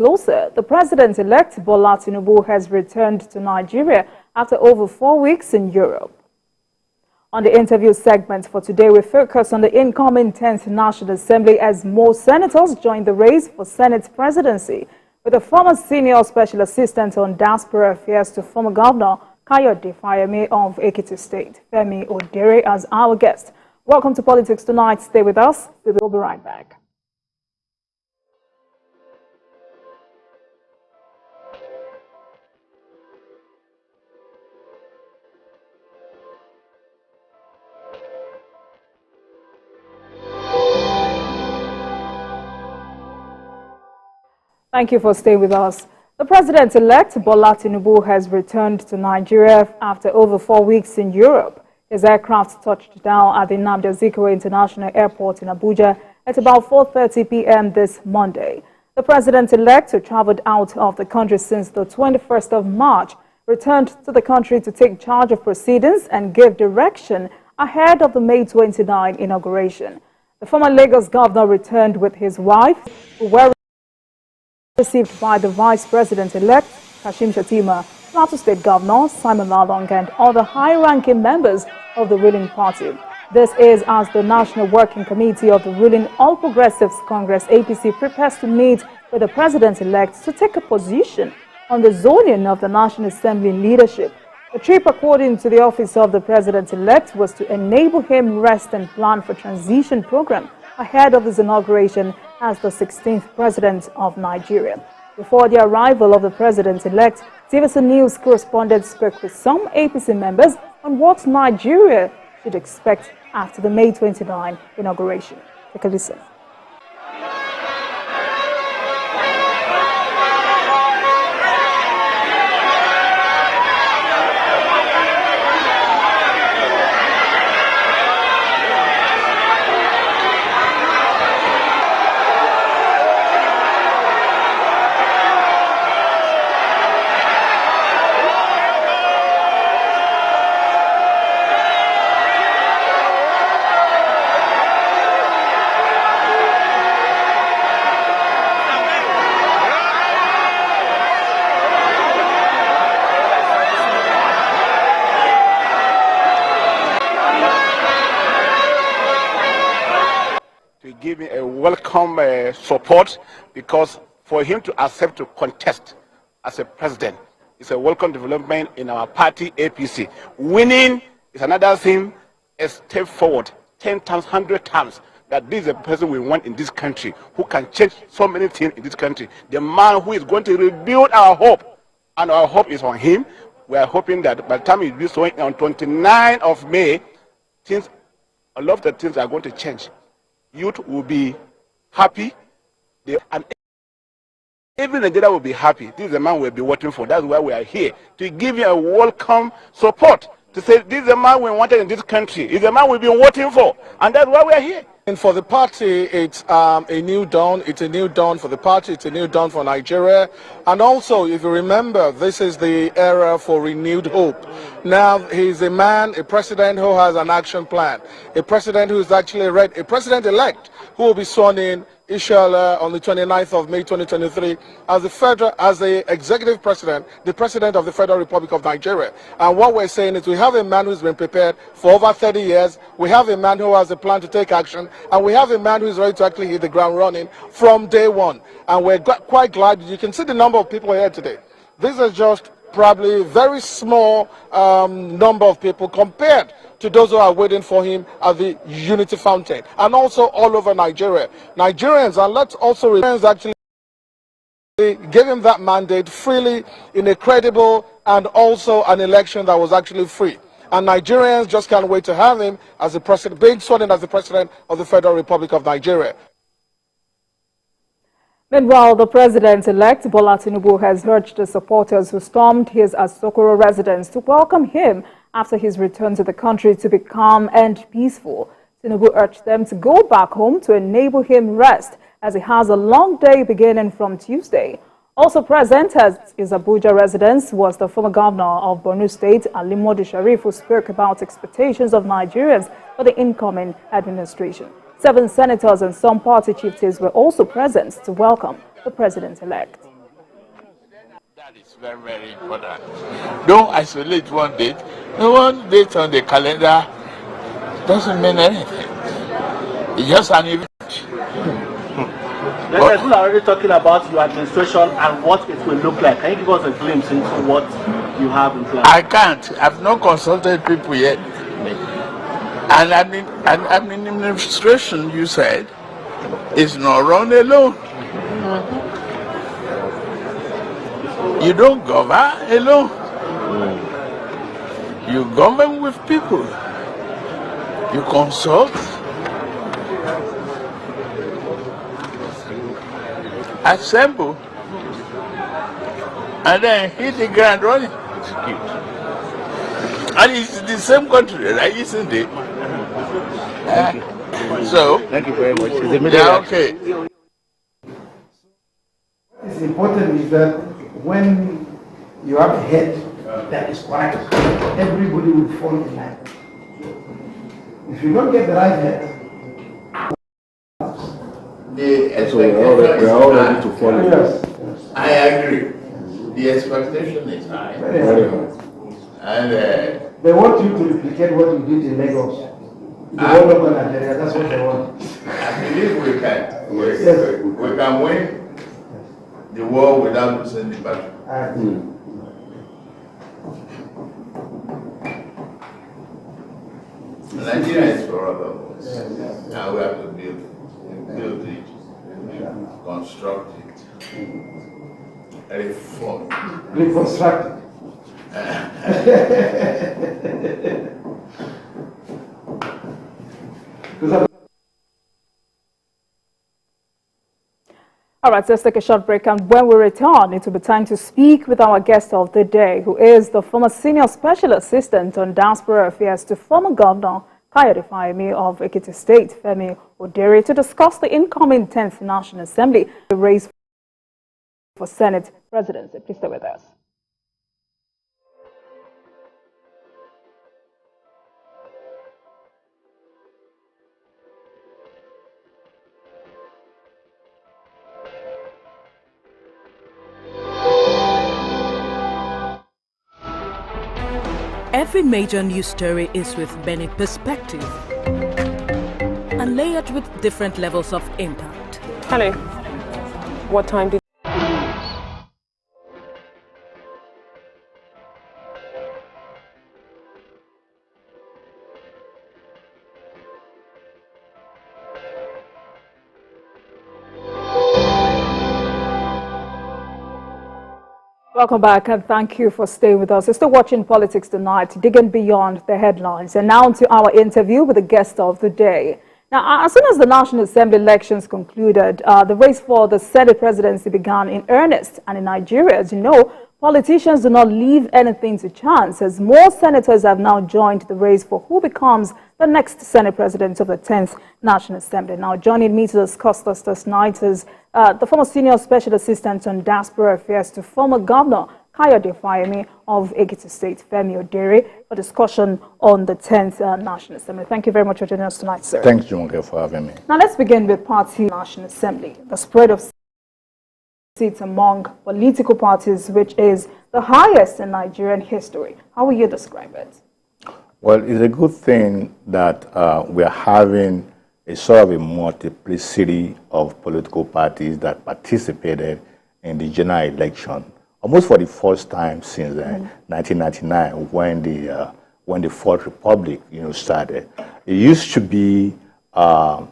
Closer, the president-elect Bola Tinubu has returned to Nigeria after over 4 weeks in Europe. On the interview segment for today, we focus on the incoming 10th National Assembly as more senators join the race for Senate presidency, with a former senior special assistant on diaspora affairs to former Governor Kayode Fayemi of Ekiti State, Femi Odere, as our guest. Welcome to Politics Tonight. Stay with us. We will be right back. Thank you for staying with us. The president-elect Bola Tinubu has returned to Nigeria after over 4 weeks in Europe. His aircraft touched down at the Nnamdi Azikiwe International Airport in Abuja at about 4:30 p.m. this Monday. The president-elect, who traveled out of the country since the 21st of March, returned to the country to take charge of proceedings and give direction ahead of the May 29 inauguration. The former Lagos governor returned with his wife, who were received by the Vice President-elect, Kashim Shettima, Plateau State Governor Simon Lalong, and other high-ranking members of the ruling party. This is as the National Working Committee of the ruling All Progressives Congress APC prepares to meet with the President-elect to take a position on the zoning of the National Assembly leadership. The trip, according to the office of the President-elect, was to enable him rest and plan for transition program ahead of his inauguration as the 16th president of Nigeria. Before the arrival of the president-elect, TVC News correspondent spoke with some APC members on what Nigeria should expect after the May 29 inauguration. Take a listen. Give me a welcome support, because for him to accept to contest as a president is a welcome development in our party APC. Winning is another thing, a step forward 10 times, 100 times, that this is a person we want in this country who can change so many things in this country. The man who is going to rebuild our hope, and our hope is on him. We are hoping that by the time he will be showing on 29th of May, a lot of the things are going to change. Youth will be happy, and even Nigeria will be happy. This is the man we'll be working for. That's why we are here, to give you a welcome support, to say this is the man we wanted in this country. It's the man we've been working for, and that's why we are here. And for the party, it's a new dawn. It's a new dawn for the party. It's a new dawn for Nigeria. And also, if you remember, this is the era for renewed hope. Now, he's a man, a president who has an action plan, a president who is actually ready, a president-elect who will be sworn in, inshallah, on the 29th of May 2023 as the executive president, the president of the Federal Republic of Nigeria. And what we're saying is we have a man who's been prepared for over 30 years. We have a man who has a plan to take action. And we have a man who is ready to actually hit the ground running from day one. And we're quite glad. You can see the number of people here today. This is just probably a very small number of people compared to those who are waiting for him at the Unity Fountain, and also all over Nigeria. Nigerians, and let's also actually give him that mandate freely in a credible and also an election that was actually free. And Nigerians just can't wait to have him as the president, being sworn in as the president of the Federal Republic of Nigeria. Meanwhile, the president-elect Bola Tinubu has urged the supporters who stormed his Asokoro residence to welcome him after his return to the country to be calm and peaceful. Tinubu urged them to go back home to enable him rest, as he has a long day beginning from Tuesday. Also present at his Abuja residence was the former governor of Borno State, Alimodu Sharif, who spoke about expectations of Nigerians for the incoming administration. 7 senators and some party chieftains were also present to welcome the president-elect. That is very, very important. Don't isolate one date. No one date on the calendar doesn't mean anything. It's just an event. People are already talking about your administration and what it will look like. Can you give us a glimpse into what you have in plan? I can't. I've not consulted people yet. And administration, you said, is not run alone. You don't govern alone. You govern with people. You consult. Assemble. And then hit the ground running. And it's the same country, right? Isn't it? So, Thank you very much. yeah, okay. What's important is that when you have a head that is correct, everybody will fall in line. If you don't get the right head, So we're all ready to follow. yes, I agree. The expectation is high. very hard. And They want you to replicate what you did in Lagos. The whole of Nigeria, that's what they want. I believe we can. Yes. We can win the war without losing the battle. Nigeria is for all of us. Now we have to build it, construct it, reform. Reconstructed. All right, so let's take a short break, and when we return, it will be time to speak with our guest of the day, who is the former Senior Special Assistant on Diaspora Affairs to former Governor Kayode Fayemi of Ekiti State, Femi Odere, to discuss the incoming 10th National Assembly, the race for Senate presidency. Please stay with us. Every major news story is with many perspectives and layered with different levels of impact. Hello. What time did Welcome back, and thank you for staying with us. You're still watching Politics Tonight, digging beyond the headlines. And now to our interview with the guest of the day. Now, as soon as the National Assembly elections concluded, the race for the Senate presidency began in earnest. And in Nigeria, as you know, politicians do not leave anything to chance, as more senators have now joined the race for who becomes the next Senate president of the 10th National Assembly. Now, joining me to discuss this tonight is the former Senior Special Assistant on Diaspora Affairs to former Governor Kayode Fayemi of Ekiti State, Femi Odere, for discussion on the 10th National Assembly. Thank you very much for joining us tonight, sir. Thanks, Junke, for having me. Now, let's begin with Party National Assembly, the spread of seats among political parties, which is the highest in Nigerian history. How will you describe it? Well, it's a good thing that we're having a sort of a multiplicity of political parties that participated in the general election, almost for the first time since 1999, when the Fourth Republic, started. It used to be a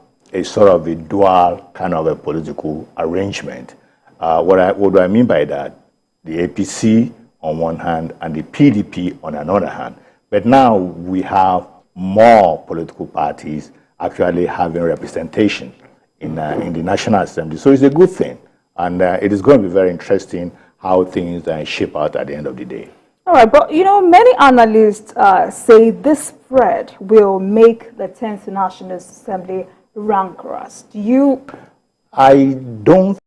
sort of a dual kind of a political arrangement. What do I mean by that? The APC on one hand and the PDP on another hand. But now we have more political parties actually having representation in the National Assembly. So it's a good thing. And it is going to be very interesting how things shape out at the end of the day. All right, but many analysts say this spread will make the 10th National Assembly rancorous. Do you? I don't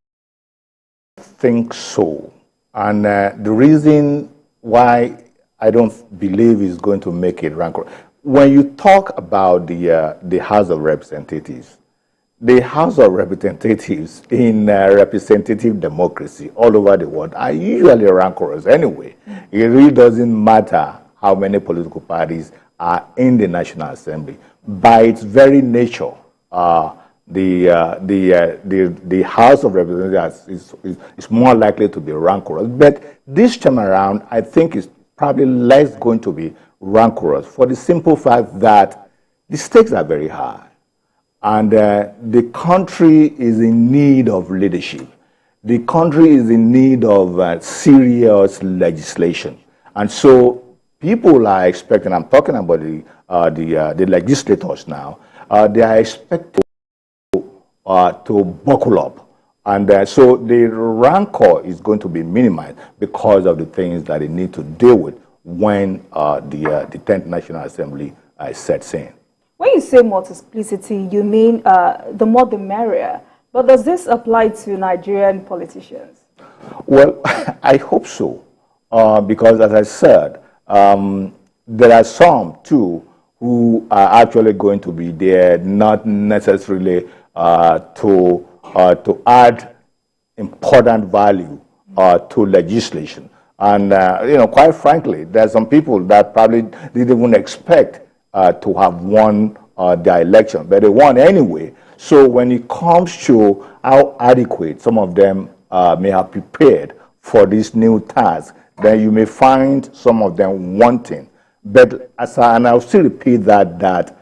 think so. And the reason why I don't believe it's going to make it rancorous, when you talk about the House of Representatives, the House of Representatives in representative democracy all over the world are usually rancorous anyway. It really doesn't matter how many political parties are in the National Assembly. By its very nature, the House of Representatives is more likely to be rancorous. But this time around, I think it's probably less going to be rancorous for the simple fact that the stakes are very high. And the country is in need of leadership. The country is in need of serious legislation. And so people are expecting, I'm talking about the legislators now, they are expected to buckle up. And so the rancor is going to be minimized because of the things that they need to deal with when the 10th National Assembly sets in. When you say multiplicity, you mean the more the merrier. But does this apply to Nigerian politicians? Well, I hope so. Because as I said, there are some, too, who are actually going to be there, not necessarily to add important value to legislation. And, quite frankly, there are some people that probably didn't even expect to have won their election, but they won anyway. So when it comes to how adequate some of them may have prepared for this new task, then you may find some of them wanting. But and I'll still repeat that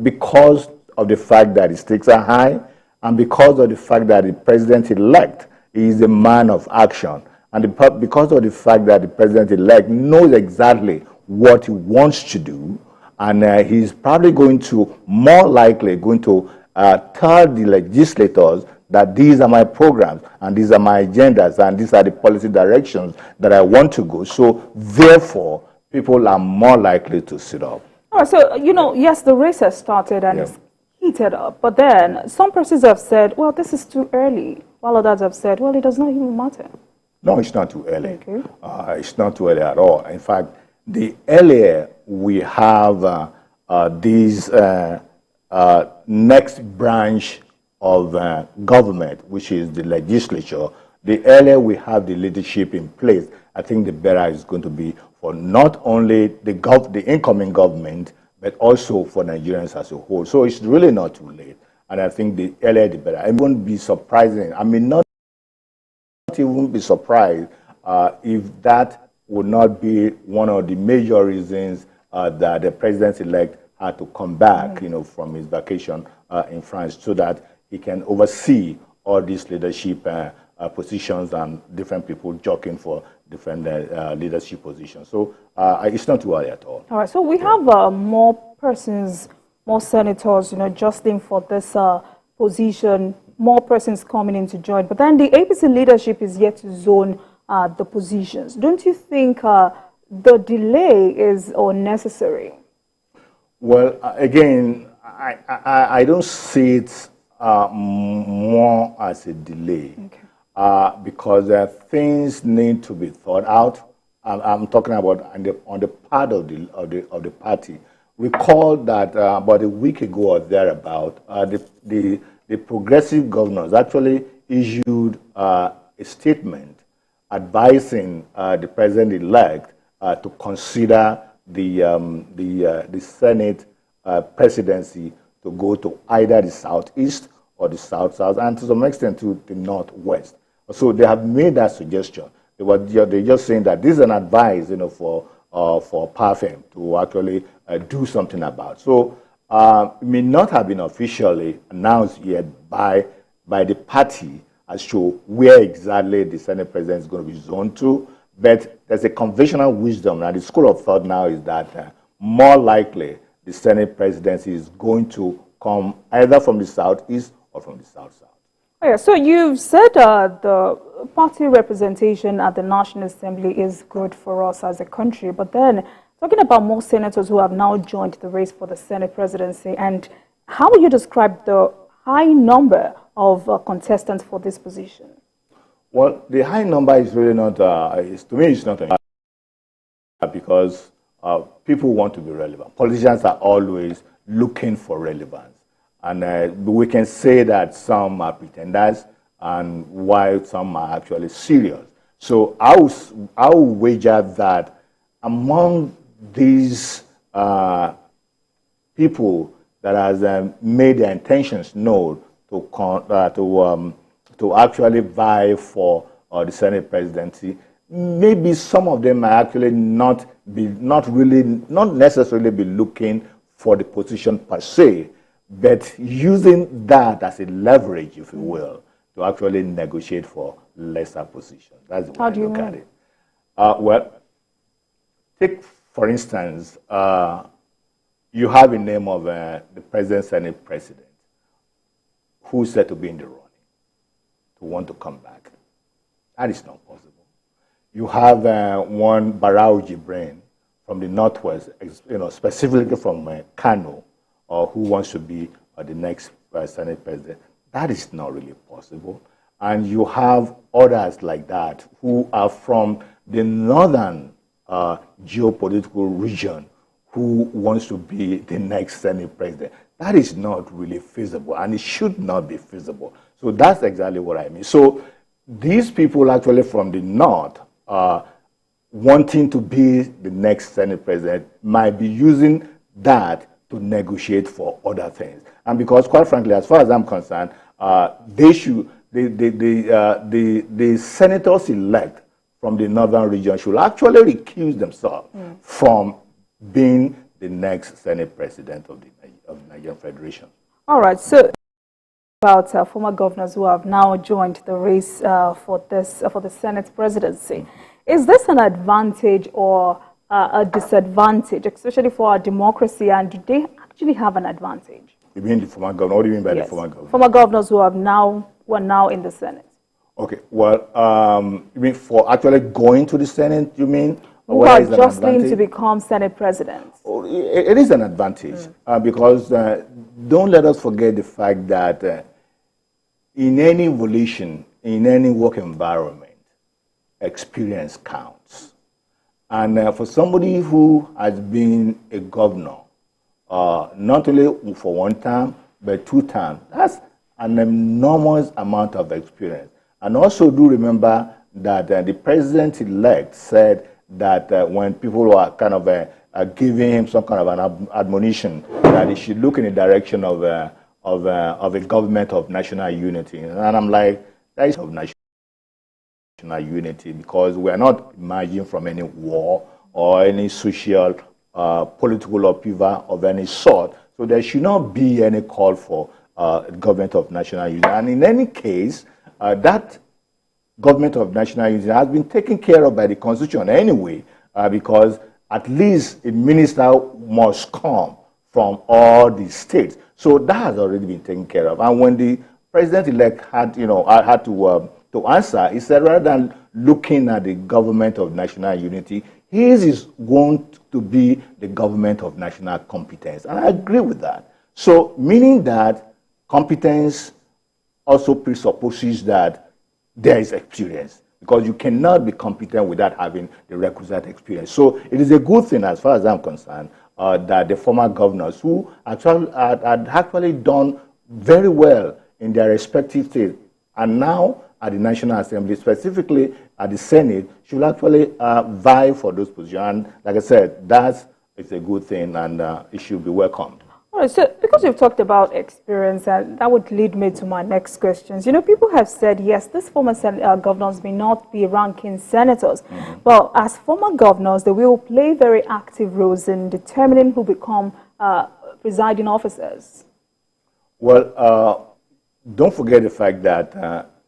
because of the fact that the stakes are high, and because of the fact that the president-elect is a man of action, and because of the fact that the president-elect knows exactly what he wants to do, and he's probably more likely going to tell the legislators that these are my programs, and these are my agendas, and these are the policy directions that I want to go. So therefore, people are more likely to sit up. All right, so, yes, the race has started and it's heated up, but then some persons have said, well, this is too early, while others have said, well, it does not even matter. No, it's not too early. Okay. It's not too early at all. In fact, the earlier we have these next branch of government, which is the legislature, the earlier we have the leadership in place, I think the better it's going to be for not only the incoming government, but also for Nigerians as a whole. So it's really not too late. And I think the earlier the better. It won't be surprising. I mean, not even be surprised if that would not be one of the major reasons that the president-elect had to come back, from his vacation in France, so that he can oversee all these leadership positions and different people jockeying for different leadership positions. So it's not too early at all. All right. So we have more persons, more senators, jostling for this position, more persons coming in to join. But then the APC leadership is yet to zone the positions. Don't you think the delay is unnecessary? Well, again, I don't see it more as a delay. Okay. Because things need to be thought out. I'm talking about on the part of the party. Recall that about a week ago or thereabout, the progressive governors actually issued a statement advising the president-elect to consider the Senate presidency to go to either the southeast or the south-south, and to some extent to the northwest. So they have made that suggestion. They're just saying that this is an advice, for PAFEM to actually do something about. So it may not have been officially announced yet by the party as to where exactly the Senate president is going to be zoned to, but there's a conventional wisdom, and the school of thought now is that more likely the Senate presidency is going to come either from the southeast or from the south-south. Oh, yeah. So you've said the party representation at the National Assembly is good for us as a country, but then talking about more senators who have now joined the race for the Senate presidency, and how would you describe the high number of contestants for this position? Well, the high number is really not, to me, it's not enough because people want to be relevant. Politicians are always looking for relevance. And we can say that some are pretenders and while some are actually serious. So I will wager that among these people that has made their intentions known to actually vie for the Senate presidency, maybe some of them might actually not necessarily be looking for the position per se, but using that as a leverage, if you will, to actually negotiate for lesser positions. That's the way I look at it. Well, take, for instance, you have a name of the President, Senate President, who is said to be in the running, to want to come back. That is not possible. You have one Barau Jibrin from the Northwest, specifically from Kano, who wants to be the next Senate President. That is not really possible. And you have others like that who are from the northern geopolitical region who wants to be the next Senate President. That is not really feasible, and it should not be feasible. So that's exactly what I mean. So these people actually from the north wanting to be the next Senate President might be using that to negotiate for other things. And because, quite frankly, as far as I'm concerned, the senators-elect from the northern region should actually recuse themselves from being the next Senate President of the Nigerian Federation. All right. So, about former governors who have now joined the race for the Senate presidency, is this an advantage or a disadvantage, especially for our democracy? And do they actually have an advantage? You mean the former governor? What do you mean by the former governor? Former governors who are now in the Senate. Okay. Well, you mean for actually going to the Senate? You mean? Who are jostling to become Senate presidents? Oh, it is an advantage because don't let us forget the fact that in any evolution, in any work environment, experience counts. And for somebody who has been a governor, not only for one term, but 2 terms, that's an enormous amount of experience. And also do remember that the president-elect said that when people were kind of giving him some kind of an admonition that he should look in the direction of a government of national unity. And I'm like, that is of national unity, because we are not emerging from any war or any social, political upheaval of any sort. So there should not be any call for government of national unity. And in any case, that government of national unity has been taken care of by the Constitution anyway, because at least a minister must come from all the states. So that has already been taken care of. And when the president-elect had to answer, he said rather than looking at the government of national unity, his is going to be the government of national competence. And I agree with that. So meaning that competence also presupposes that there is experience, because you cannot be competent without having the requisite experience. So it is a good thing, as far as I'm concerned, that the former governors who had actually done very well in their respective states and now at the National Assembly, specifically at the Senate, should actually vie for those positions. And like I said, it's a good thing, and it should be welcomed. All right, so because you've talked about experience, and that would lead me to my next questions. You know, people have said, yes, these former governors may not be ranking senators, but as former governors, they will play very active roles in determining who become presiding officers. Well, don't forget the fact that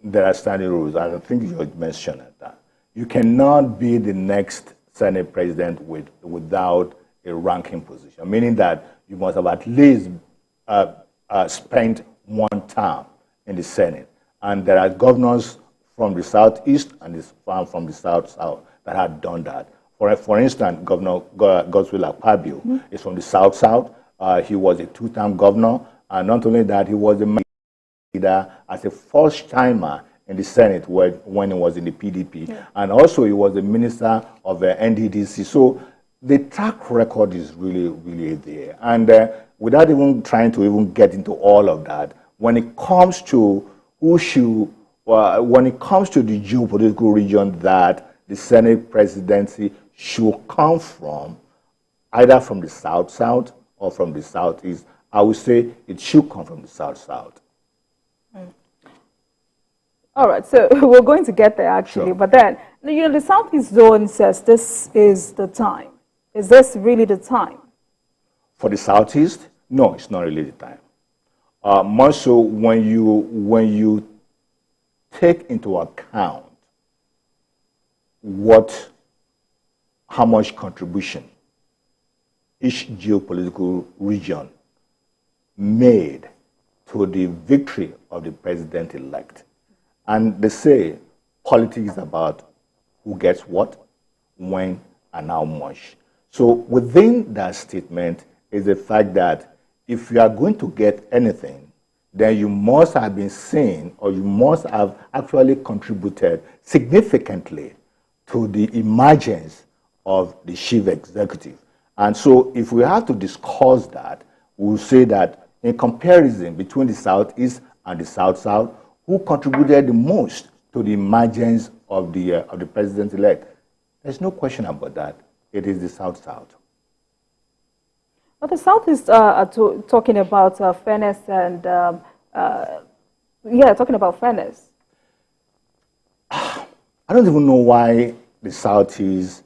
there are standing rules. I don't think you mentioned that. You cannot be the next Senate president without a ranking position, meaning that you must have at least spent 1 term in the Senate. And there are governors from the southeast and from the south-south that had done that. For instance, Governor Godswill Akpabio is from the south-south. He was a 2-term governor. And not only that, he was a leader as a first-timer in the Senate when he was in the PDP. And also he was the minister of NDDC. So the track record is really there. And without even trying to even get into all of that, when it comes to when it comes to the geopolitical region that the Senate presidency should come from, either from the South-South or from the Southeast, I would say it should come from the South-South. All right, so we're going to get there actually, Sure. but then, the Southeast Zone says this is the time. Is this really the time? For the Southeast, no, it's not really the time. More so when you take into account how much contribution each geopolitical region made to the victory of the president-elect. And they say politics is about who gets what, when, and how much. So within that statement is the fact that if you are going to get anything, then you must have been seen, or you must have actually contributed significantly to the emergence of the chief executive. And so if we have to discuss that, we'll say that in comparison between the Southeast and the South-South, who contributed the most to the emergence of the president-elect? There's no question about that. It is the South-South. But the South is talking about fairness and, talking about fairness. I don't even know why the South is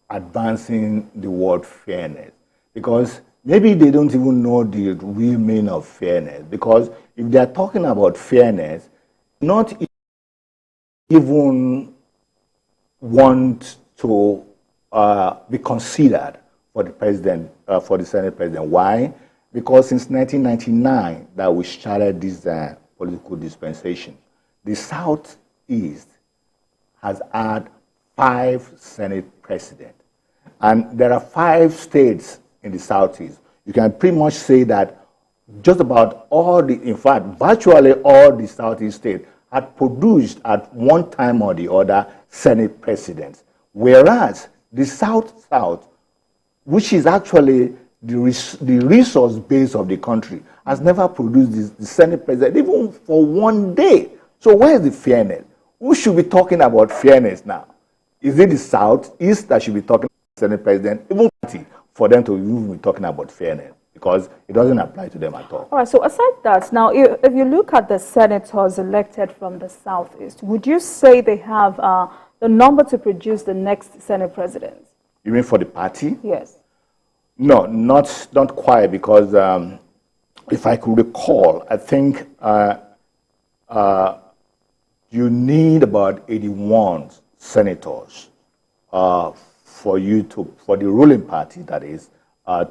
advancing the word fairness, because maybe they don't even know the real meaning of fairness. Because if they are talking about fairness, not even want to be considered for the president, for the Senate president. Why? Because since 1999 that we started this political dispensation, the Southeast has had 5 Senate presidents. And there are 5 states in the Southeast. You can pretty much say that just about in fact, virtually all the Southeast states had produced at one time or the other Senate presidents. Whereas the South-South, which is actually the resource base of the country, has never produced the Senate president, even for one day. So where is the fairness? Who should be talking about fairness now? Is it the Southeast that should be talking about the Senate president? Even for them to even be talking about fairness, because it doesn't apply to them at all. All right, so aside that, now, if you look at the senators elected from the Southeast, would you say they have the number to produce the next Senate president? You mean for the party? Yes. No, not quite, because if I could recall, I think you need about 81 senators for the ruling party, that is,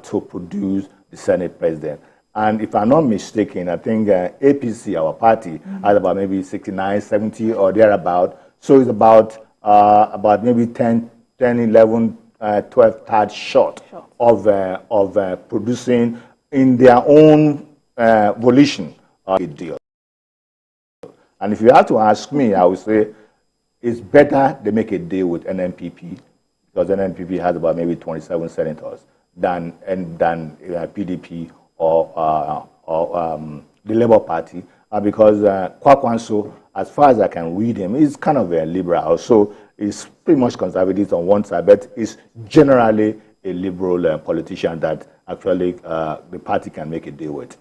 to produce the Senate president. And if I'm not mistaken, I think APC, our party, has about maybe 69, 70 or thereabout. So it's about maybe 10, 11, 12 thirds short of producing in their own volition a deal. And if you have to ask me, I would say it's better they make a deal with NNPP, because NNPP has about maybe 27 senators, than PDP or the Labour Party, because Kwakwanso, as far as I can read him, is kind of a liberal. So he's pretty much conservative on one side, but he's generally a liberal politician that actually the party can make a deal with.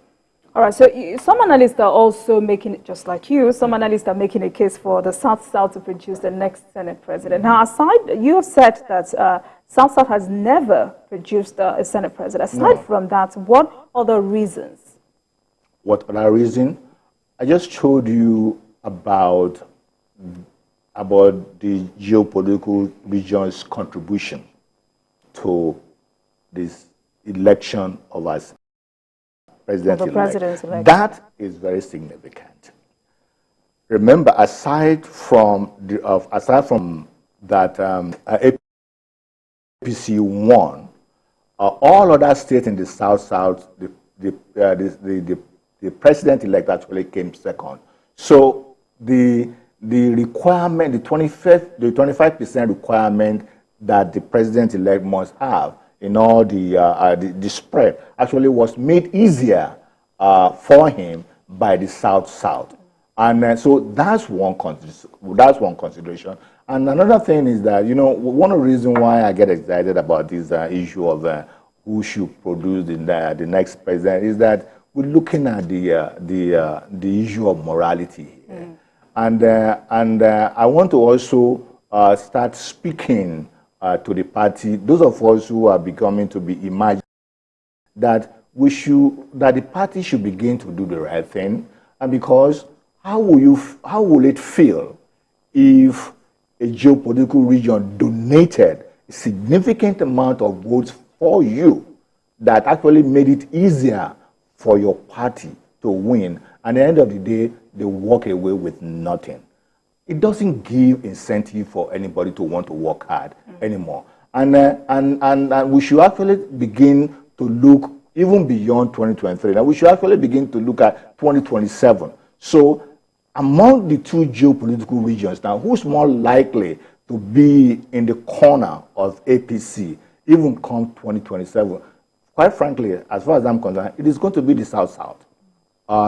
All right, so some analysts are also making it, just like you, some analysts are making a case for the South-South to produce the next Senate president. Now, aside, you have said that South-South has never produced a Senate president. Aside from that, what other reasons? What other reason? I just showed you about the geopolitical region's contribution to this election of us. President-elect. That is very significant. Remember, aside from that APC won, all other states in the South-South, the president-elect actually came second. So the requirement, the 25% requirement that the president-elect must have in all the spread actually was made easier for him by the South-South. And so that's one consideration. And another thing is that, you know, one of the reasons why I get excited about this issue of who should produce the next president is that we're looking at the issue of morality here. And I want to also start speaking to the party, those of us who are becoming to be imagined, that the party should begin to do the right thing. And because how will it feel if a geopolitical region donated a significant amount of votes for you that actually made it easier for your party to win, and at the end of the day, they walk away with nothing? It doesn't give incentive for anybody to want to work hard anymore. And we should actually begin to look even beyond 2023. Now, we should actually begin to look at 2027. So, among the two geopolitical regions, now, who's more likely to be in the corner of APC, even come 2027? Quite frankly, as far as I'm concerned, it is going to be the South-South,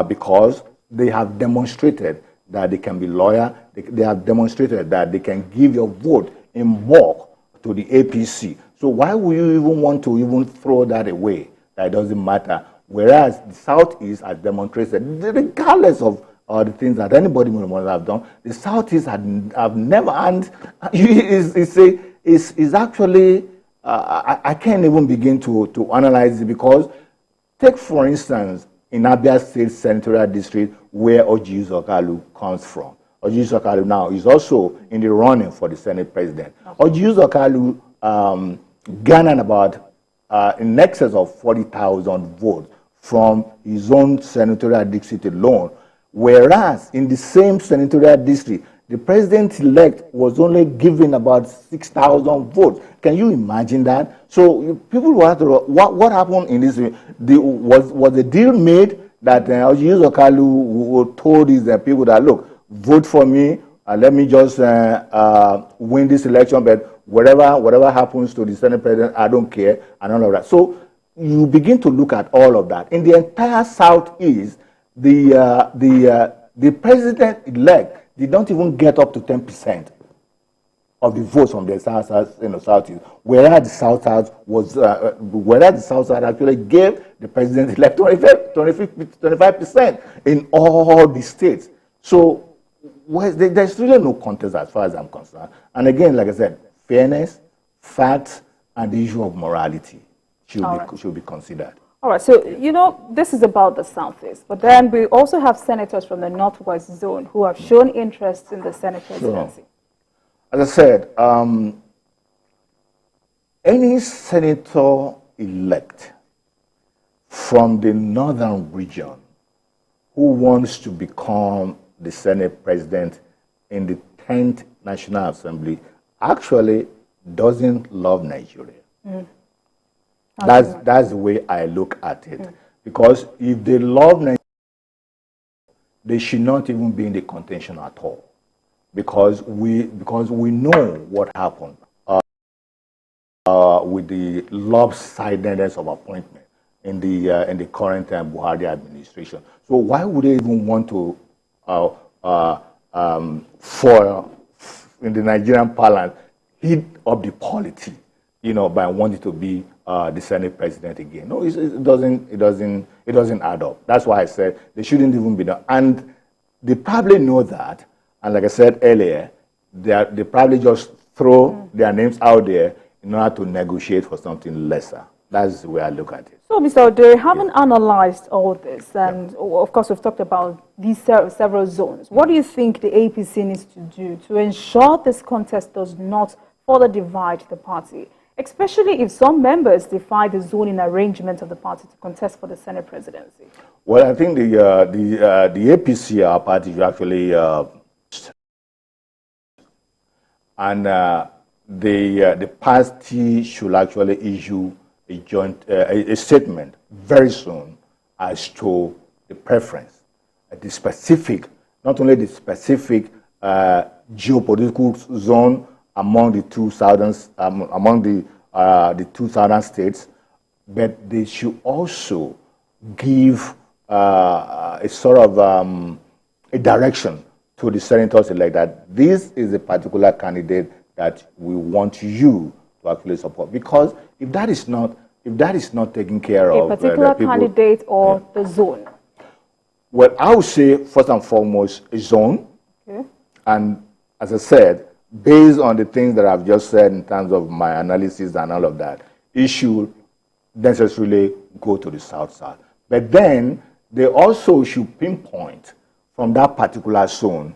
because they have demonstrated that they can be loyal. They have demonstrated that they can give your vote in bulk to the APC. So why would you even want to even throw that away? That it doesn't matter. Whereas the Southeast has demonstrated, regardless of the things that anybody might have done, the Southeast have never, and is actually, I can't even begin to analyze it, because take, for instance, in Abia State Senatorial District, where Orji Uzor comes from. Orji Uzor now is also in the running for the Senate president. Orji Uzor garnered about in excess of 40,000 votes from his own senatorial district alone, whereas in the same senatorial district, the president-elect was only given about 6,000 votes. Can you imagine that? So people will have to, what happened in this? Was the deal made that Orji Uzor told these people that, look, vote for me, let me just win this election, but whatever happens to the Senate president, I don't care, and all of that. So you begin to look at all of that. In the entire Southeast, the president-elect did not even get up to 10% of the votes from the Southeast, whereas the South-South actually gave the president-elect 25% in all the states. So there's really no contest as far as I'm concerned. And again, like I said, fairness, facts, and the issue of morality should be considered. All right, so, you know, this is about the Southeast, but then we also have senators from the Northwest Zone who have shown interest in the Senate presidency. As I said, any senator-elect from the Northern region who wants to become the Senate president in the 10th National Assembly actually doesn't love Nigeria. That's the way I look at it. Because if they love Nigeria, they should not even be in the contention at all. Because we know what happened with the lopsidedness of appointment in the current Buhari administration. So why would they even want to in the Nigerian parlance, heat up the polity, you know, by wanting to be the Senate president again? No, it doesn't add up. That's why I said they shouldn't even be done. And they probably know that. And like I said earlier, they probably just throw their names out there in order to negotiate for something lesser. That's the way I look at it. So, Mr. Odere, having analyzed all this, and of course we've talked about these several zones, what do you think the APC needs to do to ensure this contest does not further divide the party, especially if some members defy the zoning arrangement of the party to contest for the Senate presidency? Well, I think the APC, our party, should actually, and the party should actually issue a joint a statement very soon as to the preference, the specific, not only the specific geopolitical zone among the 2,000 states, but they should also give a sort of a direction to the senators elect that this is a particular candidate that we want you to actually support. Because if that is not taken care of, a particular candidate or the zone. Well, I would say first and foremost a zone, and as I said, based on the things that I've just said in terms of my analysis and all of that, it should necessarily go to the south. But then they also should pinpoint from that particular zone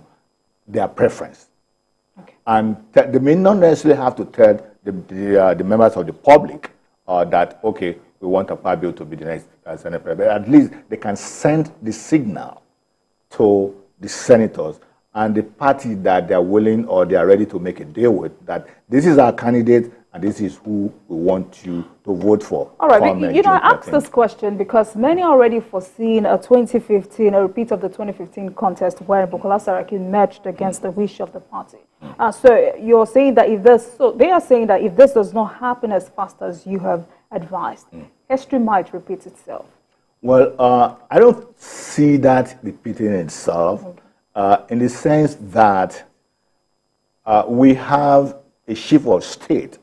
their preference. And they may not necessarily have to tell the members of the public that, okay, we want Akpabio to be the next Senate President. But at least they can send the signal to the senators and the party that they are willing or they are ready to make a deal with, that this is our candidate and this is who we want you to vote for. All right, you know, I asked this question because many are already foreseen a repeat of the 2015 contest where Bukola Saraki matched against the wish of the party. So you're saying that they are saying that if this does not happen as fast as you have advised, history might repeat itself. Well, I don't see that repeating itself in the sense that we have a chief of state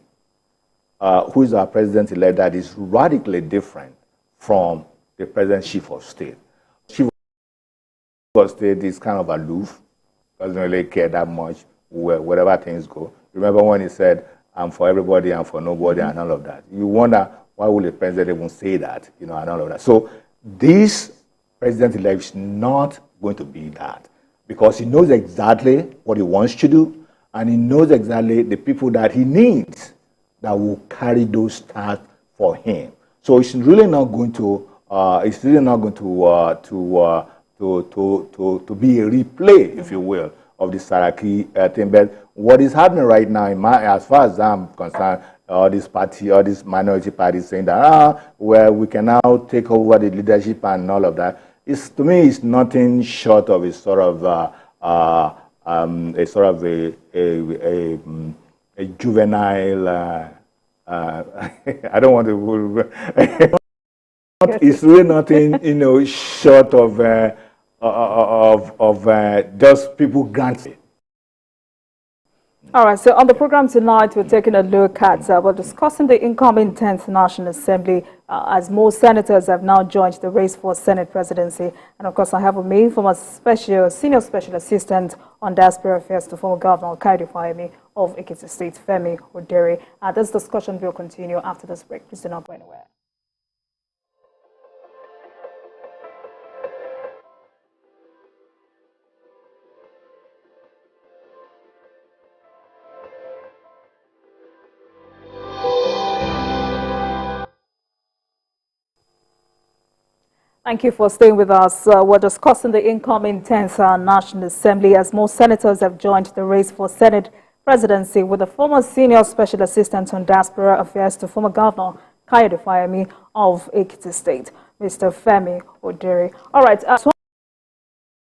who is our president-elect that is radically different from the present chief of state. Chief of state is kind of aloof, doesn't really care that much wherever things go. Remember when he said, I'm for everybody, I'm for nobody, and all of that. You wonder, why would the president even say that, you know, and all of that. So this president-elect is not going to be that because he knows exactly what he wants to do, and he knows exactly the people that he needs that will carry those tasks for him. So it's really not going to be a replay, if you will, of the Saraki thing. But what is happening right now, as far as I'm concerned, this minority party saying that well, we can now take over the leadership and all of that. To me, it's nothing short of a sort of a juvenile. I don't want to. It's really nothing, you know, short of just people granting. All right, so on the program tonight, we're taking a look at, we're discussing the incoming 10th National Assembly as more senators have now joined the race for Senate presidency. And of course, I have with me former senior special assistant on diaspora affairs to former Governor Kayode Fayemi of Ekiti State, Femi Odere. This discussion will continue after this break. Please do not go anywhere. Thank you for staying with us. We're discussing the incoming 10th National Assembly as more senators have joined the race for Senate presidency with the former senior special assistant on diaspora affairs to former Governor Kayode Fayemi of Ekiti State, Mr. Femi Odere. All right.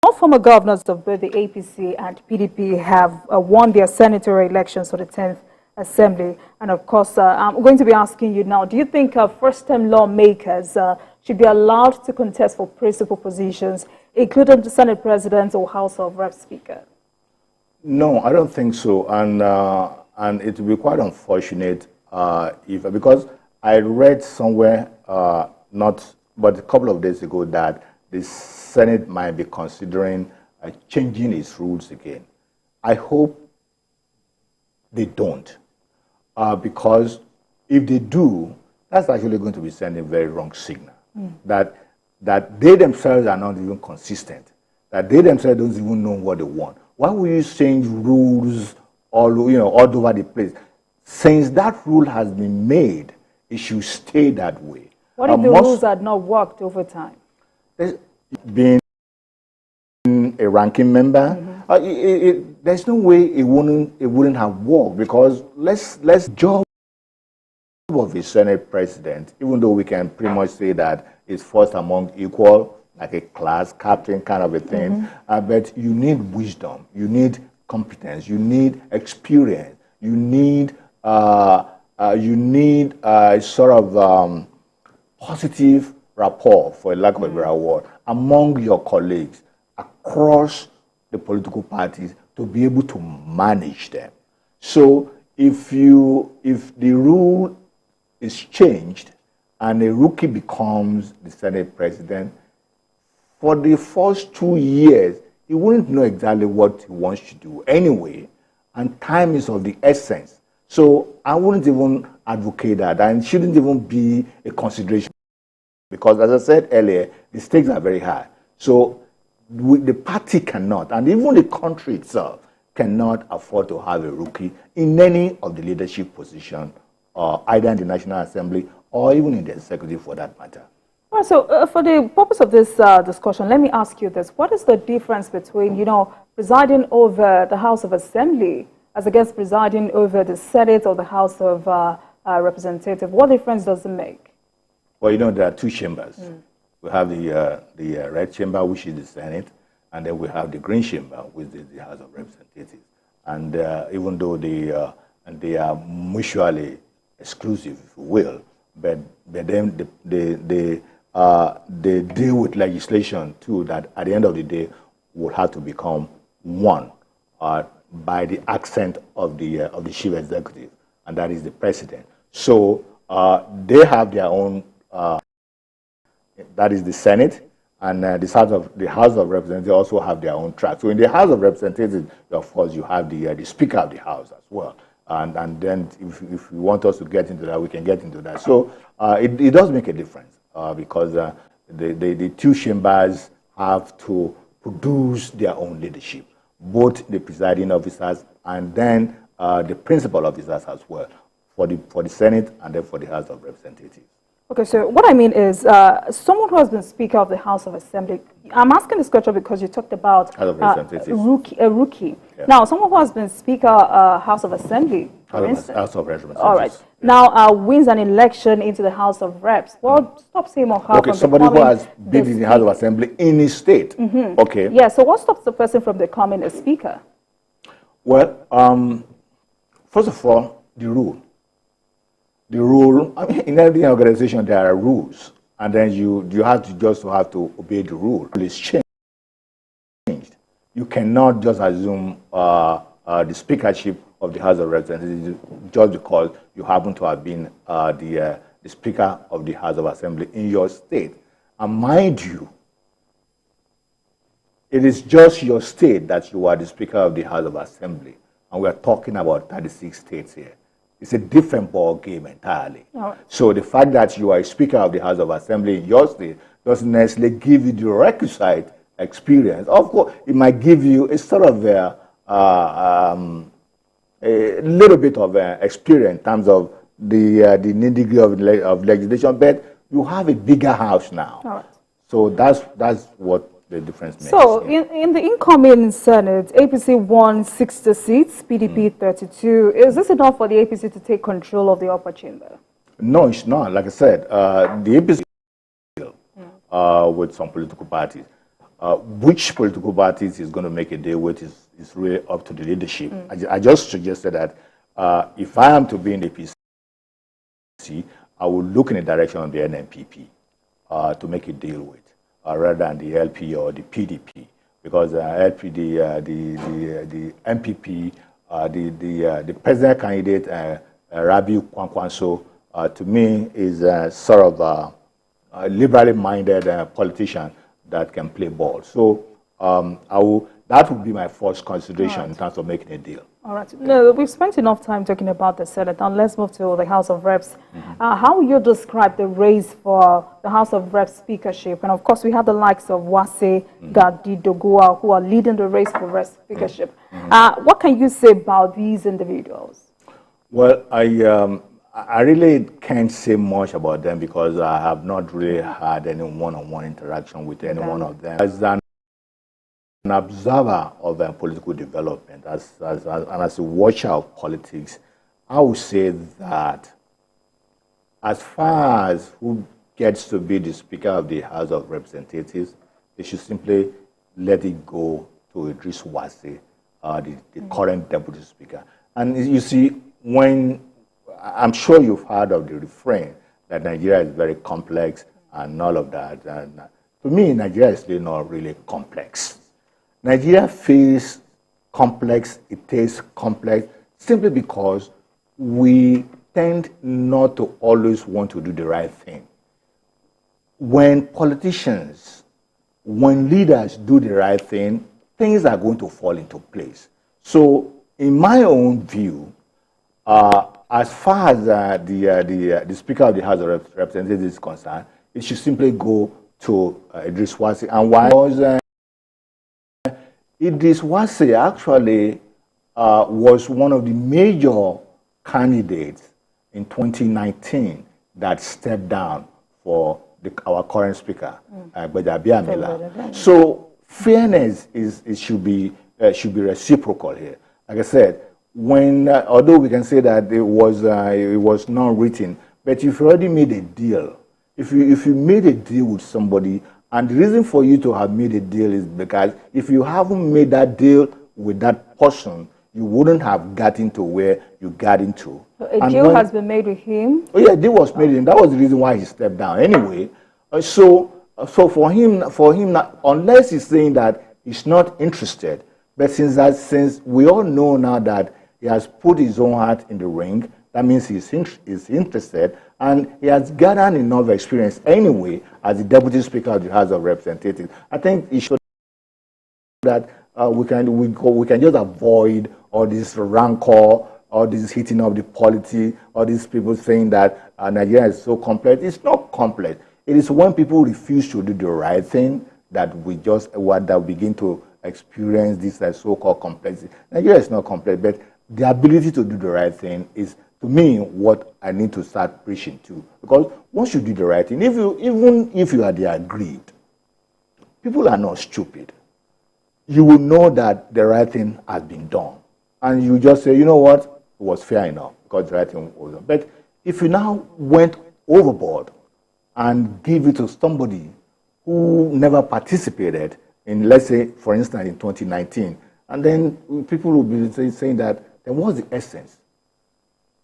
All former governors of both the APC and PDP have won their senatorial elections for the 10th Assembly. And of course, I'm going to be asking you now, do you think first-time lawmakers should be allowed to contest for principal positions, including the Senate President or House of Rep Speaker? No, I don't think so. And it will be quite unfortunate because I read somewhere, but a couple of days ago, that the Senate might be considering changing its rules again. I hope they don't, because if they do, that's actually going to be sending a very wrong signal. That they themselves are not even consistent, that they themselves don't even know what they want. Why will you change rules all over the place? Since that rule has been made, it should stay that way. What if the rules had not worked over time? Being a ranking member, there's no way it wouldn't have worked, because let's job of a Senate president, even though we can pretty much say that it's first among equal, like a class captain kind of a thing, but you need wisdom, you need competence, you need experience, You need sort of positive rapport, for lack of a better word, among your colleagues across the political parties to be able to manage them. So if the rule is changed and a rookie becomes the Senate president, for the first 2 years, he wouldn't know exactly what he wants to do anyway, and time is of the essence. So I wouldn't even advocate that, and it shouldn't even be a consideration, because as I said earlier, the stakes are very high. So the party cannot, and even the country itself cannot afford to have a rookie in any of the leadership positions, either in the National Assembly or even in the executive for that matter. All right, so for the purpose of this discussion, let me ask you this. What is the difference between, presiding over the House of Assembly as against presiding over the Senate or the House of Representatives? What difference does it make? Well, there are two chambers. We have the red chamber, which is the Senate, and then we have the green chamber, which is the House of Representatives. And even though they are mutually exclusive, if you will, but then they deal with legislation too that at the end of the day will have to become one by the accent of the chief executive, and that is the president. So they have their own. That is the Senate, and the House of Representatives also have their own track. So in the House of Representatives, of course, you have the Speaker of the House as well. And then if you want us to get into that, we can get into that. So it does make a difference because the two chambers have to produce their own leadership, both the presiding officers and then the principal officers as well, for the Senate and then for the House of Representatives. Okay, so what I mean is someone who has been Speaker of the House of Assembly, I'm asking this question because you talked about a rookie. Yeah. Now, someone who has been Speaker House of Assembly, for instance. House of Representatives. All right. Yeah. Now, wins an election into the House of Reps. What stops him or her from somebody who has been in the House of Assembly in his state. Okay. Yeah, so what stops the person from becoming a Speaker? Well, first of all, the rule. The rule, in every organization there are rules, and then you have to obey the rule. It's changed. You cannot just assume the speakership of the House of Representatives just because you happen to have been the Speaker of the House of Assembly in your state. And mind you, it is just your state that you are the Speaker of the House of Assembly, and we are talking about 36 states here. It's a different ball game entirely. Right. So the fact that you are a Speaker of the House of Assembly in your state doesn't necessarily give you the requisite experience. Of course, it might give you a sort of a little bit of experience in terms of the nitty-gritty of legislation, but you have a bigger house now. Right. So that's what the difference makes. So, in the incoming Senate, APC won 60 seats, PDP 32. Is this enough for the APC to take control of the upper chamber? No, it's not. Like I said, the APC with some political parties. Which political parties is going to make a deal with is really up to the leadership. I just suggested that if I am to be in the APC, I will look in the direction of the NNPP to make a deal with. Rather than the LP or the PDP, because the MPP, the president candidate Rabiu Kwankwaso, to me is sort of a liberally minded politician that can play ball. So that would be my first consideration in terms of making a deal. All right. No, we've spent enough time talking about the Senate. Now let's move to the House of Reps. How will you describe the race for the House of Reps speakership? And of course, we have the likes of Wase, Gadi Doguwa, who are leading the race for Reps speakership. What can you say about these individuals? Well, I really can't say much about them because I have not really had any one-on-one interaction with any one of them. As an observer of political development, and as a watcher of politics, I would say that as far as who gets to be the Speaker of the House of Representatives, they should simply let it go to Idris Wase, the current Deputy Speaker. And you see, when I'm sure you've heard of the refrain that Nigeria is very complex and all of that. And to me, Nigeria is really not really complex. Nigeria feels complex, it is complex, simply because we tend not to always want to do the right thing. When politicians, when leaders do the right thing, things are going to fall into place. So, in my own view, as far as the Speaker of the House of Representatives is concerned, it should simply go to Idris Wase. And why? Because Idris Wase actually was one of the major candidates in 2019 that stepped down for our current Speaker, Gbajabiamila. So fairness should be reciprocal here. Like I said, when although we can say that it was not written, but if you already made a deal, if you made a deal with somebody, and the reason for you to have made a deal is because if you haven't made that deal with that person, you wouldn't have gotten to where you got into. So a deal has been made with him? Oh yeah, a deal was made with him. That was the reason why he stepped down. Anyway, so for him, unless he's saying that he's not interested, but since we all know now that he has put his own heart in the ring, that means he's interested, and he has gathered enough experience anyway as the Deputy Speaker of the House of Representatives. I think he should that we can just avoid all this rancor, all this heating of the polity, all these people saying that Nigeria is so complex. It's not complex. It is when people refuse to do the right thing that we begin to experience this so-called complexity. Nigeria is not complex, but the ability to do the right thing is, to me, what I need to start preaching to. Because once you do the right thing, even if you are the agreed, people are not stupid. You will know that the right thing has been done. And you just say, you know what, it was fair enough, because the right thing was done. But if you now went overboard and give it to somebody who never participated in, let's say, for instance, in 2019, and then people will be saying that, then what's the essence?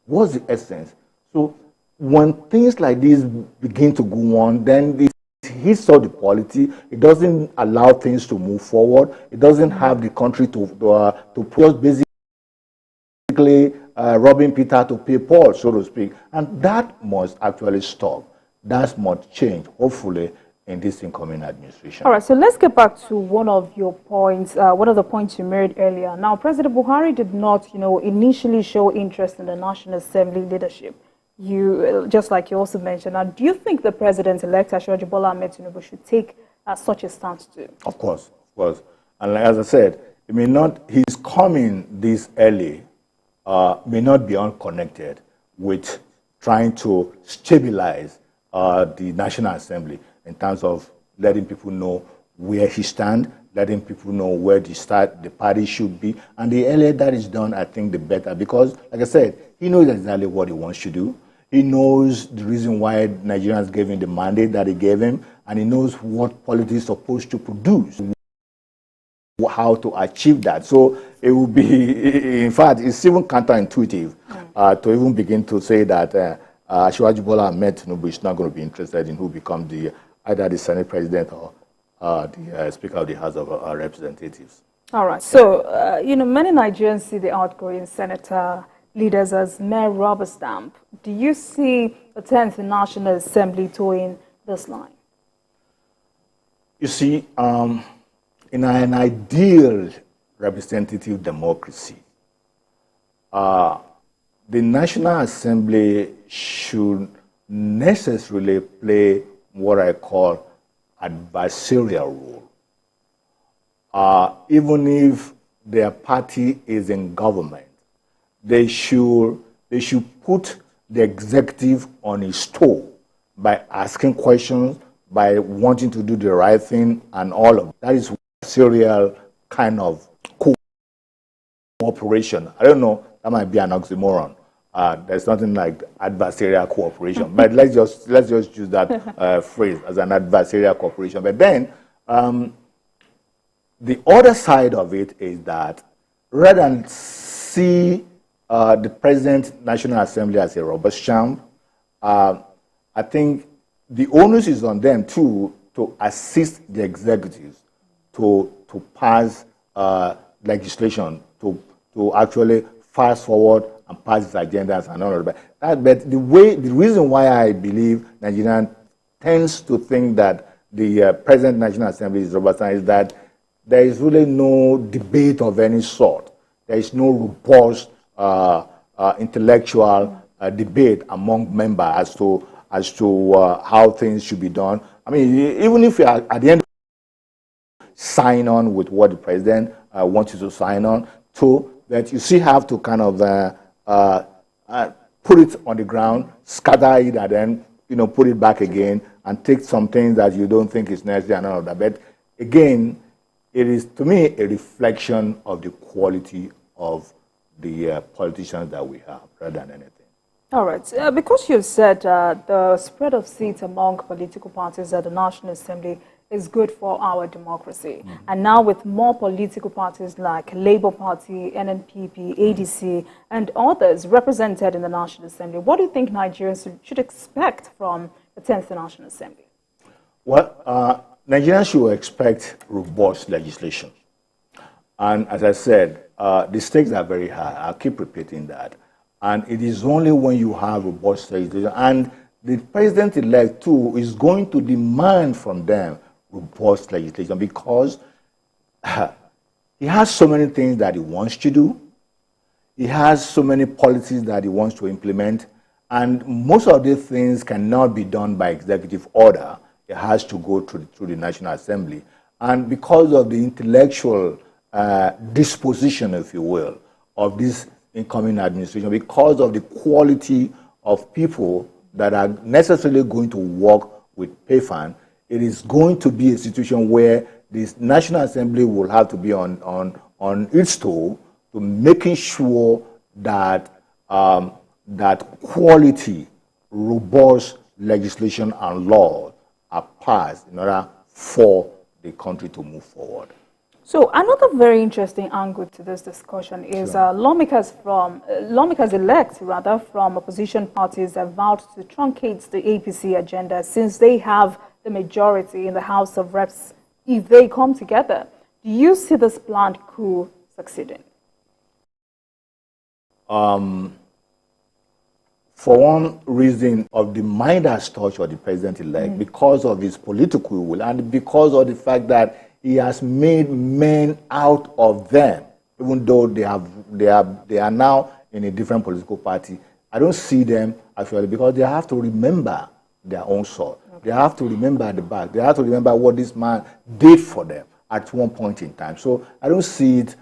What's the essence? So when things like this begin to go on, then it hits all the polity. It doesn't allow things to move forward. It doesn't have the country to just basically robbing Peter to pay Paul, so to speak. And that must actually stop. That must change, hopefully, in this incoming administration. All right, so let's get back to one of your points, one of the points you made earlier. Now, President Buhari did not, initially show interest in the National Assembly leadership. Just like you also mentioned, now, do you think the President-elect Asiwaju Bola Ahmed Tinubu should take such a stance too? Of course. And as I said, his coming this early may not be unconnected with trying to stabilize the National Assembly in terms of letting people know where he stands, letting people know where the party should be. And the earlier that is done, I think the better. Because, like I said, he knows exactly what he wants to do. He knows the reason why Nigerians gave him the mandate that he gave him, and he knows what politics is supposed to produce, how to achieve that. So it will be, in fact, it's even counterintuitive to even begin to say that Asiwaju Bola Ahmed Tinubu is not going to be interested in who becomes either the Senate President or the Speaker of the House of Representatives. All right. So, many Nigerians see the outgoing senator leaders as mere rubber stamp. Do you see the 10th National Assembly towing this line? You see, in an ideal representative democracy, the National Assembly should necessarily play what I call adversarial role. Even if their party is in government, they should put the executive on his toe by asking questions, by wanting to do the right thing, and all of that is serial kind of cooperation. I don't know, that might be an oxymoron. There's nothing like adversarial cooperation, but let's just use that phrase as an adversarial cooperation. But then the other side of it is that rather than see the President National Assembly as a rubber stamp. I think the onus is on them too to assist the executives to pass legislation, to actually fast forward and pass its agendas and all of that. But the reason why I believe Nigerian tends to think that the President National Assembly is rubber stamp is that there is really no debate of any sort. There is no robust intellectual debate among members as to how things should be done. I mean, even if you are at the end sign on with what the president wants you to sign on to, that you still have to kind of put it on the ground, scatter it, and then put it back again, and take some things that you don't think is necessary and all of that. But again, it is to me a reflection of the quality of the politicians that we have, rather than anything. All right. Because you've said the spread of seats among political parties at the National Assembly is good for our democracy. Mm-hmm. And now with more political parties like Labour Party, NNPP, ADC, and others represented in the National Assembly, what do you think Nigerians should expect from the 10th National Assembly? Well, Nigerians should expect robust legislation. And as I said, the stakes are very high. I'll keep repeating that. And it is only when you have robust legislation, and the president-elect too is going to demand from them robust legislation, because he has so many things that he wants to do. He has so many policies that he wants to implement, and most of these things cannot be done by executive order. It has to go through the National Assembly. And because of the intellectual disposition, if you will, of this incoming administration, because of the quality of people that are necessarily going to work with PAFAN, it is going to be a situation where this National Assembly will have to be on its toe to making sure that that quality, robust legislation and laws are passed in order for the country to move forward. So another very interesting angle to this discussion is lawmakers elect from opposition parties have vowed to truncate the APC agenda since they have the majority in the House of Reps if they come together. Do you see this planned coup succeeding? For one reason of the Midas touch of the president-elect, because of his political will and because of the fact that he has made men out of them, even though they are now in a different political party. I don't see them actually, because they have to remember their own sort. Okay. They have to remember the back. They have to remember what this man did for them at one point in time. So I don't see it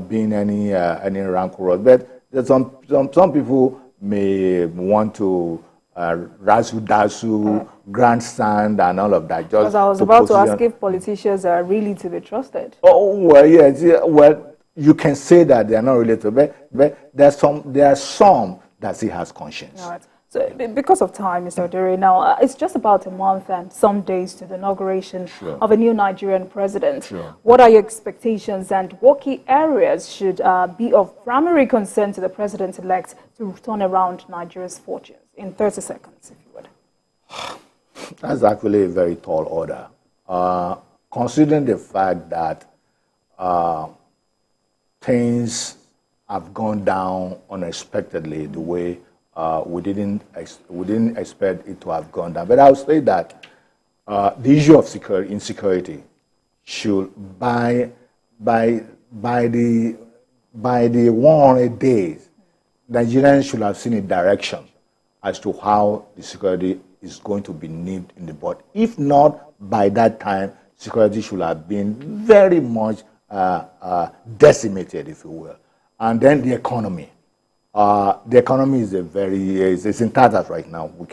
being any rancorous. But some people may want to razzle-dazzle, grandstand, and all of that. Because I was about to ask if politicians are really to be trusted. Oh, well, yes. Well, you can say that they are not really to be, but there are some that still has conscience. All right. So, because of time, Mr. Odere, now it's just about a month and some days to the inauguration of a new Nigerian president. Sure. What are your expectations, and what key areas should be of primary concern to the president-elect to turn around Nigeria's fortunes? In 30 seconds, if you would. That's actually a very tall order. Considering the fact that things have gone down unexpectedly the way we didn't expect it to have gone down. But I would say that the issue of insecurity should, by the 100 days, Nigerians should have seen a direction as to how the security is going to be nipped in the bud. If not, by that time, security should have been very much decimated, if you will. And then the economy. The economy is it's in tatters right now. We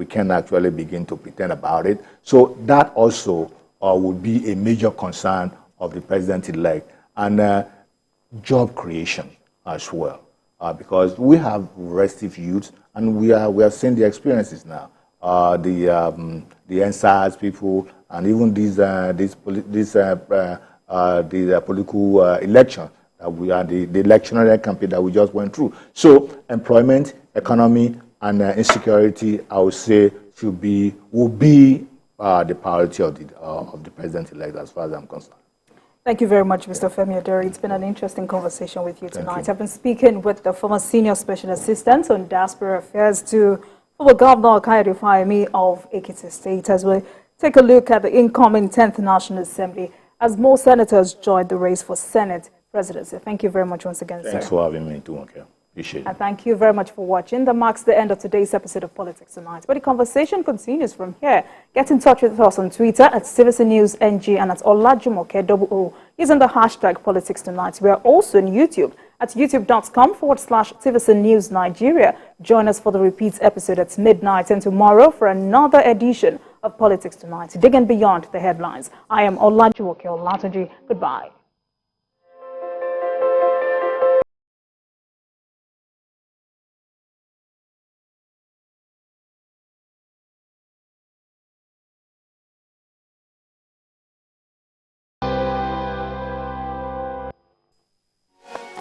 can actually begin to pretend about it. So that also would be a major concern of the president-elect, and job creation as well. Because we have restive youths, and we have seen the experiences now. The NSAS people, and even these political elections We are the electionary campaign that we just went through. So employment, economy, and insecurity, I would say, will be the priority of the president-elect, as far as I'm concerned. Thank you very much, Mr. Femi Aderi. It's been an interesting conversation with you tonight. I've been speaking with the former Senior Special Assistant on Diaspora Affairs to former Governor Kayode Fayemi of Ekiti State, as we take a look at the incoming 10th National Assembly as more senators join the race for Senate presidency. Thank you very much once again, sir. Thanks for having me too, okay. Appreciate it. And thank you very much for watching. That marks the end of today's episode of Politics Tonight. But the conversation continues from here. Get in touch with us on Twitter at TVCNewsNG and at Olajumoke using the hashtag Politics Tonight. We are also on YouTube at youtube.com/TVCNewsNigeria. Join us for the repeat episode at midnight and tomorrow for another edition of Politics Tonight. Digging beyond the headlines. I am Olajumoke Olatunji. Goodbye.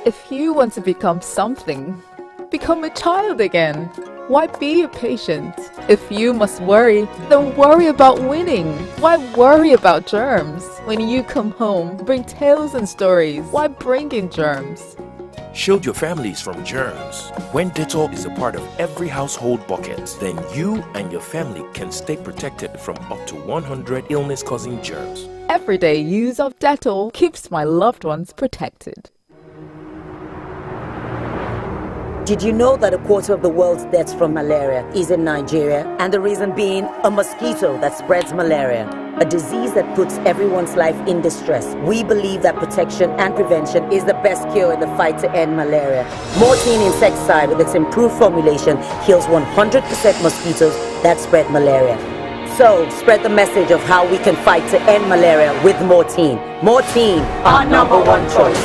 If you want to become something, become a child again. Why be a patient? If you must worry, then worry about winning. Why worry about germs? When you come home, bring tales and stories. Why bring in germs? Shield your families from germs. When Dettol is a part of every household bucket, then you and your family can stay protected from up to 100 illness-causing germs. Everyday use of Dettol keeps my loved ones protected. Did you know that a quarter of the world's deaths from malaria is in Nigeria? And the reason being a mosquito that spreads malaria, a disease that puts everyone's life in distress. We believe that protection and prevention is the best cure in the fight to end malaria. Mortein insecticide with its improved formulation kills 100% mosquitoes that spread malaria. So, spread the message of how we can fight to end malaria with Mortein. Mortein, our #1 choice.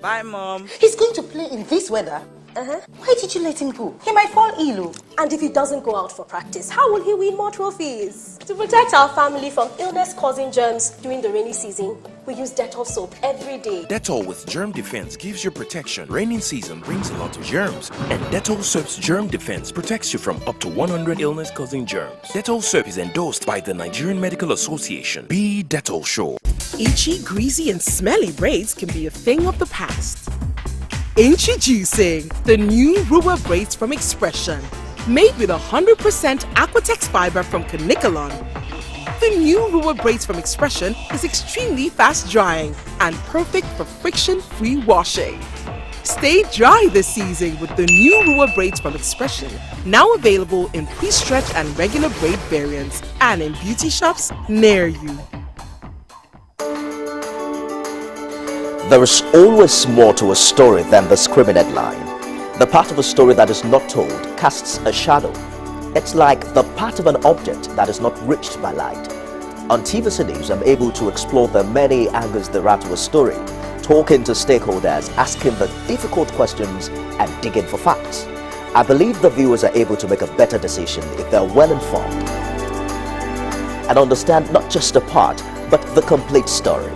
Bye, Mom. He's going to play in this weather. Why did you let him go? He might fall ill. And if he doesn't go out for practice, how will he win more trophies? To protect our family from illness-causing germs during the rainy season, we use Dettol soap every day. Dettol with germ defense gives you protection. Rainy season brings a lot of germs, and Dettol soap's germ defense protects you from up to 100 illness-causing germs. Dettol soap is endorsed by the Nigerian Medical Association. Be Dettol sure. Itchy, greasy, and smelly braids can be a thing of the past. Introducing the new Ruwa braids from Expression. Made with 100% Aquatex fiber from Canicolon. The new Ruwa braids from Expression is extremely fast drying and perfect for friction-free washing. Stay dry this season with the new Ruwa braids from Expression. Now available in pre-stretch and regular braid variants and in beauty shops near you. There is always more to a story than the screaming headline. The part of a story that is not told casts a shadow. It's like the part of an object that is not reached by light. On TVC News, I'm able to explore the many angles there are to a story, talking to stakeholders, asking the difficult questions, and digging for facts. I believe the viewers are able to make a better decision if they're well informed and understand not just a part, but the complete story.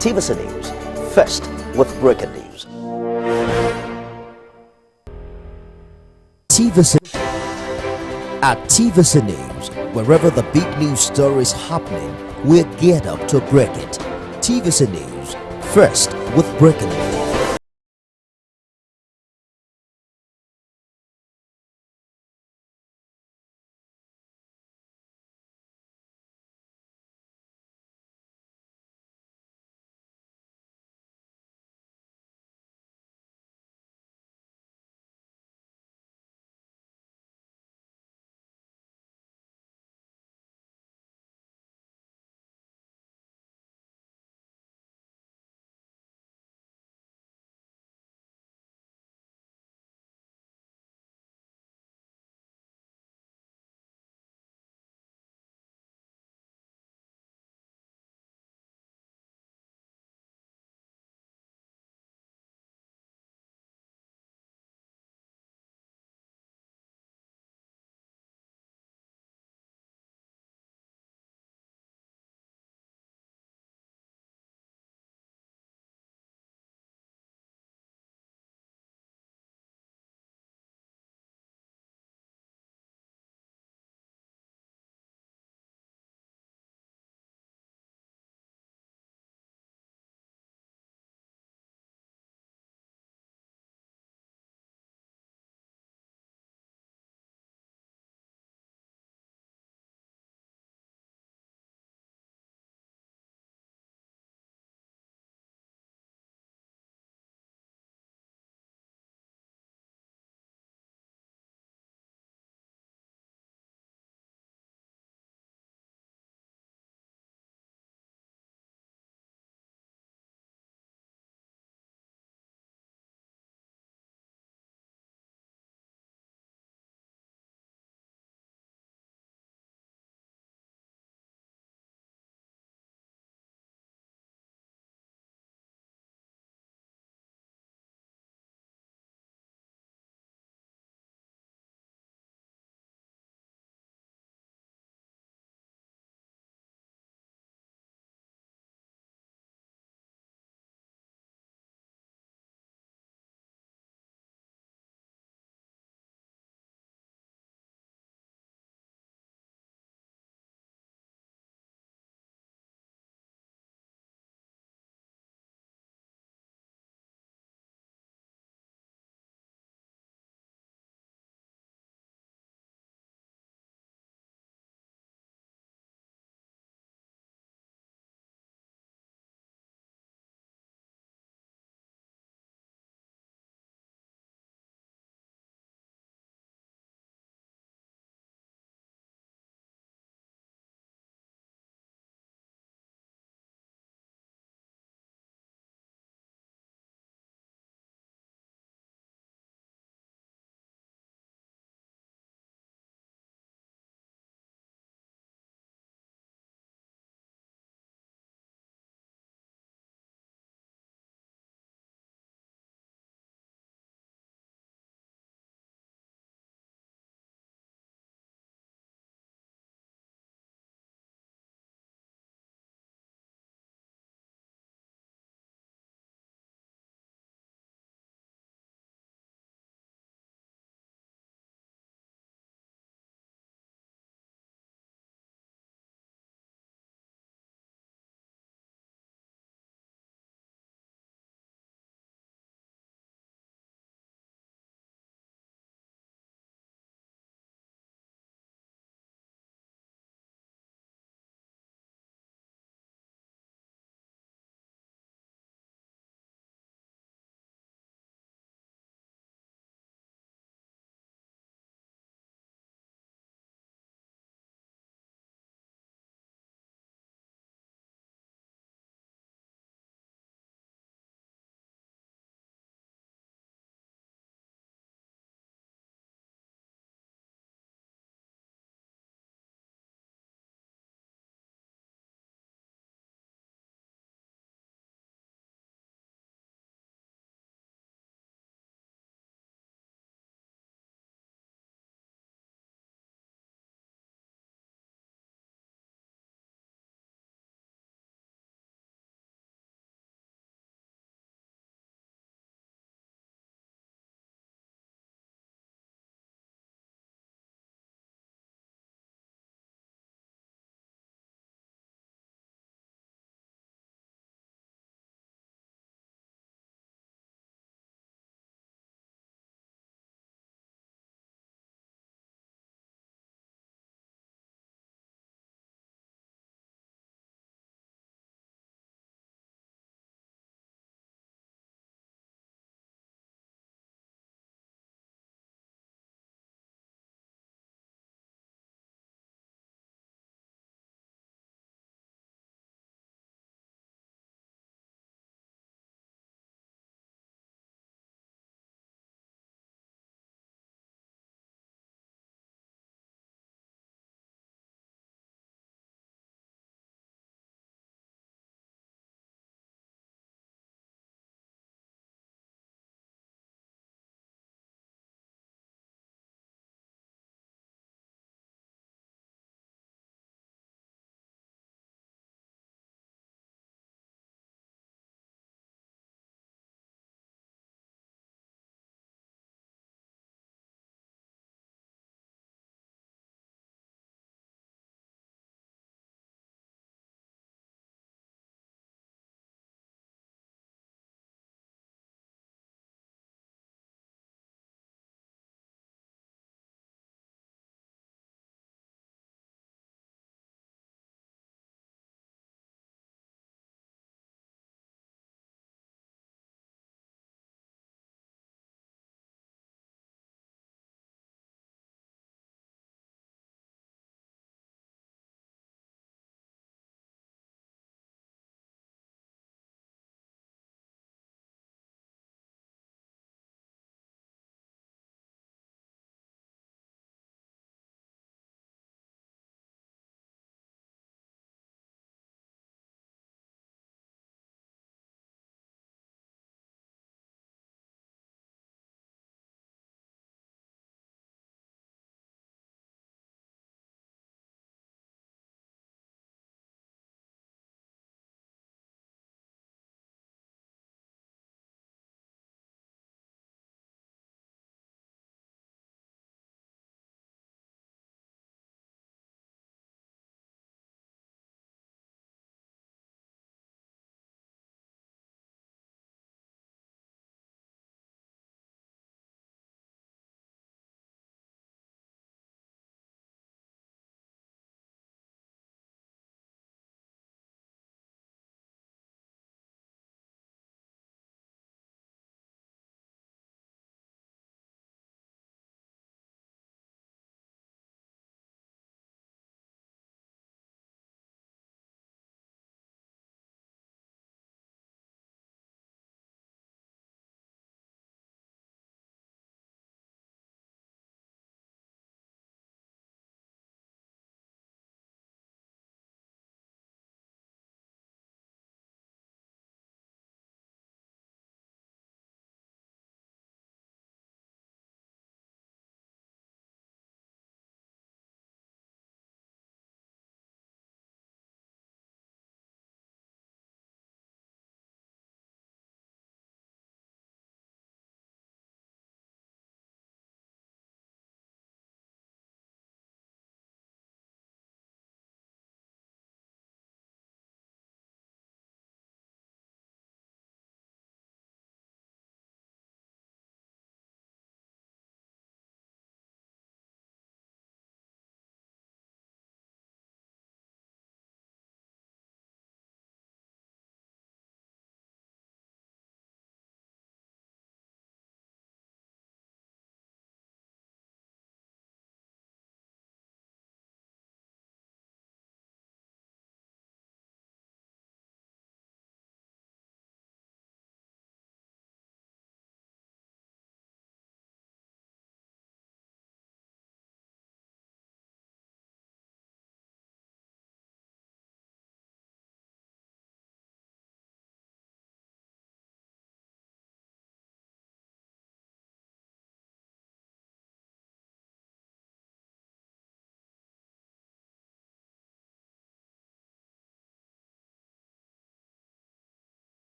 TVC News, first with breaking news. At TVC News, wherever the big news story is happening, we're geared up to break it. TVC News, first with breaking news.